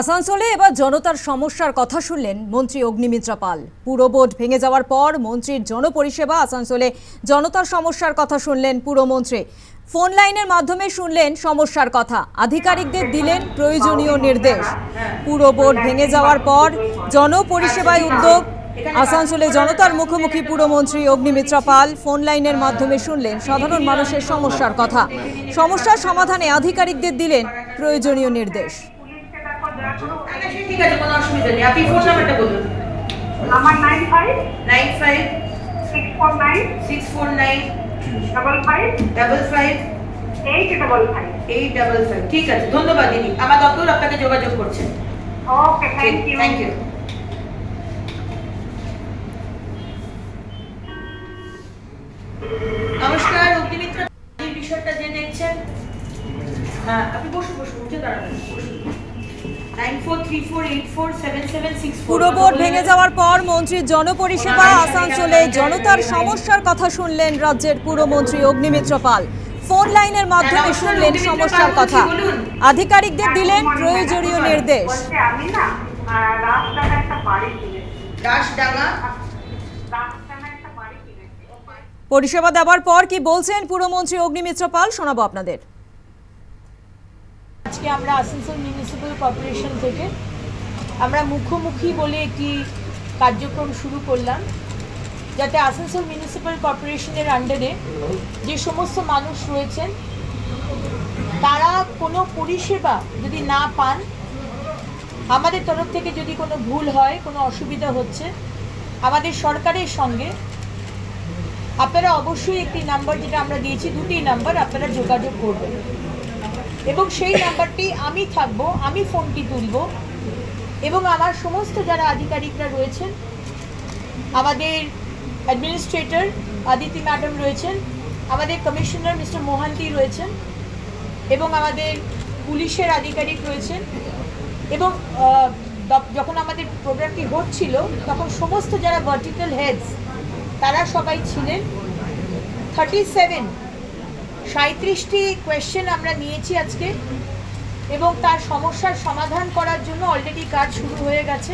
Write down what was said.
আসানসোলে এবার জনতার সমস্যার কথা শুনলেন মন্ত্রী অগ্নিমিত্রা পাল। পুরো বোর্ড ভেঙে যাওয়ার পর মন্ত্রীর জনপরিষেবা আসানসোলে জনতার সমস্যার কথা শুনলেন পুরমন্ত্রী। ফোন লাইনের মাধ্যমে শুনলেন সমস্যার কথা, আধিকারিকদের দিলেন প্রয়োজনীয় নির্দেশ। পুরো বোর্ড ভেঙে যাওয়ার পর জনপরিষেবায় উদ্যোগ। আসানসোলে জনতার মুখোমুখি পুরমন্ত্রী অগ্নিমিত্রা পাল ফোন লাইনের মাধ্যমে শুনলেন সাধারণ মানুষের সমস্যার কথা। সমস্যার সমাধানে আধিকারিকদের দিলেন প্রয়োজনীয় নির্দেশ। ঠিক আছে, কোনো অসুবিধা নেই। আপনি ফোন নাম্বারটা বলুন। আমার 95 649 55 855। ঠিক আছে, ধন্যবাদ দিদি। আমার দপ্তর আপনাকে যোগাযোগ করছে। ওকে, থ্যাংক ইউ। নমস্কার অগ্নিমিত্রা, এই বিষয়টা জেনে নিচ্ছেন। হ্যাঁ, আপনি বসুন উঠে দাঁড়াবেন। পুরো বোর্ড ভেঙে যাওয়ার পর মন্ত্রীর জনপরিষেবা। আসানসোলে জনতার সমস্যার কথা শুনলেন রাজ্যের পুরমন্ত্রী অগ্নিমিত্রা পাল। ফোন লাইনের মাধ্যমে শুনলেন সমস্যার কথা, আধিকারিকদের দিলেন প্রয়োজনীয় নির্দেশ। আমি না রাজডাঙ্গা একটা বাড়ি কিনেছি। পরিষেবা দেওয়ার পর কি বলছেন পুরমন্ত্রী অগ্নিমিত্রা পাল শোনাবো আপনাদের। আজকে আমরা আসানসোল মিউনিসিপ্যাল কর্পোরেশন থেকে আমরা মুখোমুখি বলে একটি কার্যক্রম শুরু করলাম, যাতে আসানসোল মিউনিসিপ্যাল কর্পোরেশনের আন্ডারে যে সমস্ত মানুষ রয়েছেন তারা কোনো পরিষেবা যদি না পান, আমাদের তরফ থেকে যদি কোনো ভুল হয়, কোনো অসুবিধা হচ্ছে, আমাদের সরকারের সঙ্গে আপনারা অবশ্যই একটি নাম্বার, যেটা আমরা দিয়েছি, দুটি নাম্বার আপনারা যোগাযোগ করবেন এবং সেই নাম্বারটি আমি থাকবো, আমি ফোনটি তুলব এবং আমার সমস্ত যারা আধিকারিকরা রয়েছেন, আমাদের অ্যাডমিনিস্ট্রেটর আদিতি ম্যাডাম রয়েছেন, আমাদের কমিশনার মিস্টার মোহান্তি রয়েছেন এবং আমাদের পুলিশের আধিকারিক রয়েছেন এবং যখন আমাদের প্রোগ্রামটি হচ্ছিল তখন সমস্ত যারা ভার্টিক্যাল হেডস তারা সবাই ছিলেন। 37টি কোয়েশ্চেন আমরা নিয়েছি আজকে এবং তার সমস্যার সমাধান করার জন্য অলরেডি কাজ শুরু হয়ে গেছে।